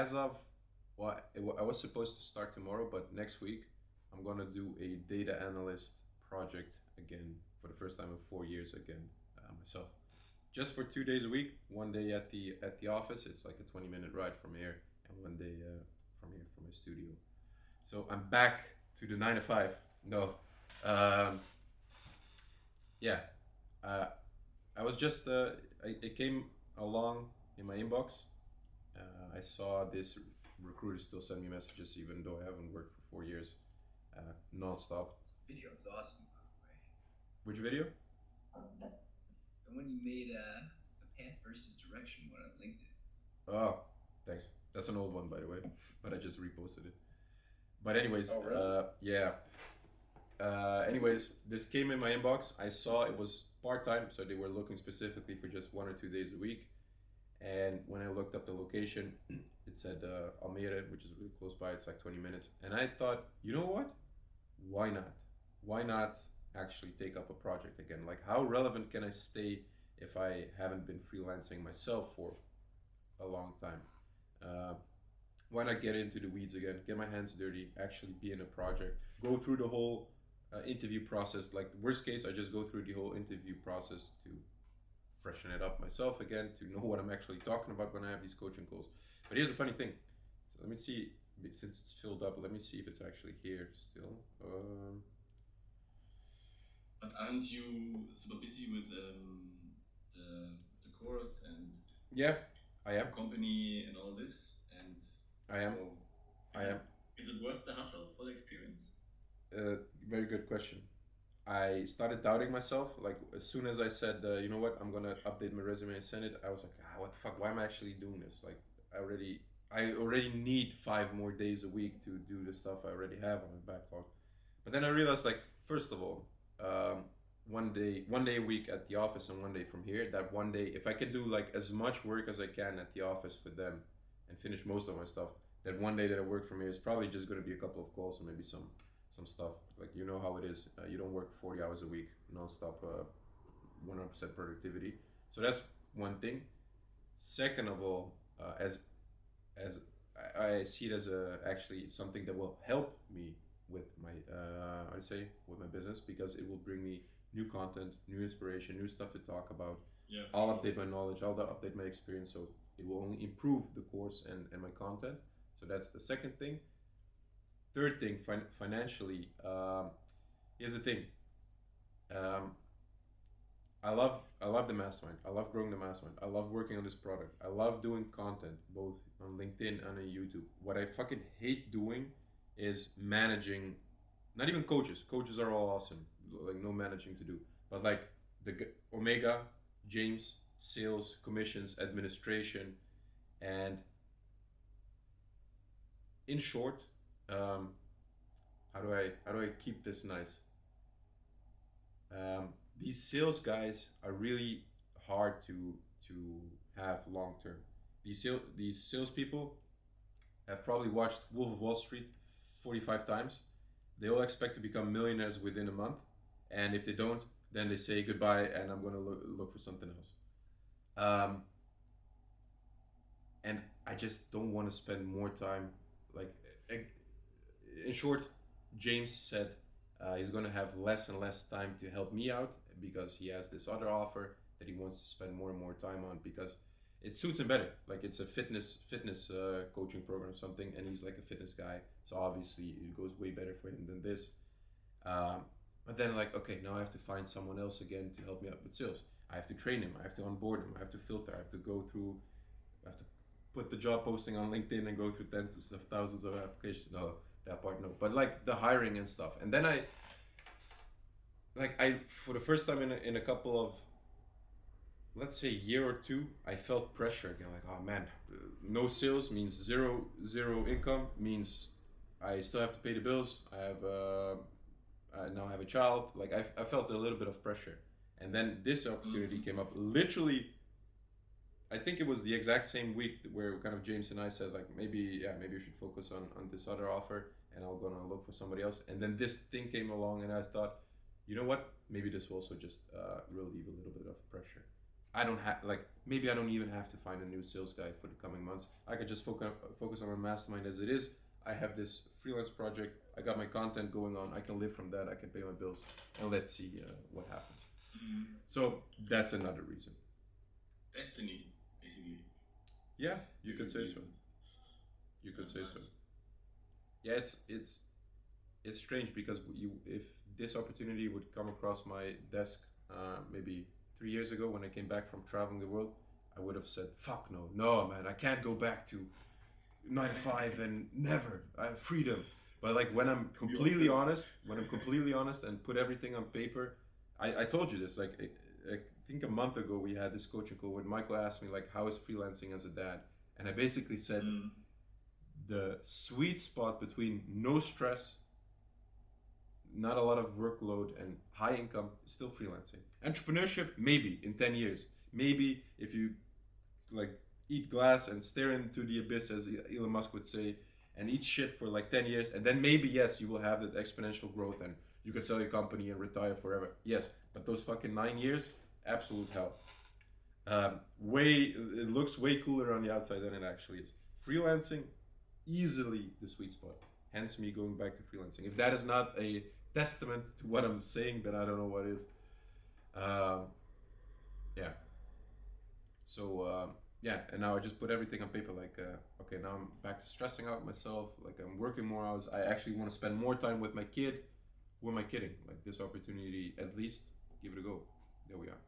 as of, well, I was supposed to start tomorrow, but next week I'm gonna do a data analyst project again for the first time in 4 years again, myself. Just for 2 days a week, one day at the office. It's like a 20-minute ride from here, and one day from here from my studio. So I'm back to the 9 to 5. No, um, yeah. Uh, I was just it came along in my inbox. I saw this recruiter still send me messages even though I haven't worked for 4 years, nonstop. Video is awesome, by the way. Which video? The one you made, the path versus direction one on LinkedIn. Oh, thanks. That's an old one, by the way, but I just reposted it. But anyways, Oh, really? yeah. Anyways, this came in my inbox. I saw it was part time, so they were looking specifically for just 1 or 2 days a week. And when I looked up the location, it said Almere, which is really close by. It's like 20 minutes. And I thought, you know what? Why not? Why not actually take up a project again? Like, how relevant can I stay if I haven't been freelancing myself for a long time? Uh, why not get into the weeds again? Get my hands dirty, actually be in a project, go through the whole interview process. Like, worst case, I just go through the whole interview process to freshen it up myself again, to know what I'm actually talking about when I have these coaching calls. But here's the funny thing. So let me see, since it's filled up, let me see if it's actually here still. But aren't you super busy with the course and Yeah, I am. company and all this? And I am. so I am. is it worth the hustle for the experience? Very good question. I started doubting myself. Like, as soon as I said, you know what, I'm gonna update my resume and send it, I was like, what the fuck? Why am I actually doing this? Like, I already need 5 more days a week to do the stuff I already have on my backlog. But then I realized, like, first of all, one day a week at the office and one day from here. That one day, if I can do like as much work as I can at the office for them and finish most of my stuff, that one day that I work from here is probably just going to be a couple of calls and maybe some stuff. Like, you know how it is. You don't work 40 hours a week nonstop, 100% productivity. So that's one thing. Second of all, as I see it as actually something that will help me with my I'd say with my business, because it will bring me new content, new inspiration, new stuff to talk about. Yeah, I'll update my knowledge, I'll update my experience, so it will only improve the course and my content. So that's the second thing. Third thing, financially, here's the thing. Um, I love the mastermind. I love growing the mastermind. I love working on this product. I love doing content both on LinkedIn and on YouTube. What I fucking hate doing is managing. Not even coaches. Coaches are all awesome. Like, no managing to do. But like the Omega, James, sales, commissions, administration, and in short, um, how do I keep this nice? Um, these sales guys are really hard to have long term. These salespeople have probably watched Wolf of Wall Street 45 times. They all expect to become millionaires within a month, and if they don't, then they say goodbye, and I'm going to look for something else. Um, and I just don't want to spend more time. Like, in short, James said he's going to have less and less time to help me out because he has this other offer that he wants to spend more and more time on because it suits him better. Like, it's a fitness coaching program or something, and he's like a fitness guy, so obviously it goes way better for him than this. Um, but then, like, okay, now I have to find someone else again to help me out with sales. I have to train him. I have to onboard him. I have to filter. I have to go through. I have to put the job posting on LinkedIn and go through tens of thousands of applications. No, that part no. But like the hiring and stuff. And then I for the first time in a couple of, let's say, year or two, I felt pressure again. Like, oh man, no sales means zero income, means I still have to pay the bills. I now have a child. Like, I felt a little bit of pressure. And then this opportunity came up literally. I think it was the exact same week where kind of James and I said, like, maybe you should focus on this other offer, and I'll go and look for somebody else. And then this thing came along, and I thought, you know what? Maybe this will also just relieve a little bit of pressure. I don't have like maybe I don't even have to find a new sales guy for the coming months. I could just focus on my mastermind as it is. I have this freelance project. I got my content going on. I can live from that. I can pay my bills, and let's see what happens. So that's another reason. Destiny, basically. Yeah, you could say so. You could say so. Yeah, it's strange because if this opportunity would come across my desk maybe 3 years ago when I came back from traveling the world, I would have said, "Fuck no, no, man, I can't go back to 9 to 5 and never. I have freedom." But like when I'm completely honest and put everything on paper, I told you this. Like I think a month ago we had this coaching call where Michael asked me like, "How is freelancing as a dad?" And I basically said the sweet spot between no stress, not a lot of workload, and high income is still freelancing. Entrepreneurship, maybe in 10 years. Maybe if you like eat glass and stare into the abyss, as Elon Musk would say, and eat shit for like 10 years, and then maybe, yes, you will have that exponential growth and you can sell your company and retire forever. Yes, but those fucking 9 years, absolute hell. It looks way cooler on the outside than it actually is. Freelancing, easily the sweet spot. Hence me going back to freelancing. If that is not a testament to what I'm saying, then I don't know what is. Um, yeah. So yeah, and now I just put everything on paper. Like, okay, now I'm back to stressing out myself. Like I'm working more hours. I actually want to spend more time with my kid. Who am I kidding? Like this opportunity, at least give it a go. There we are.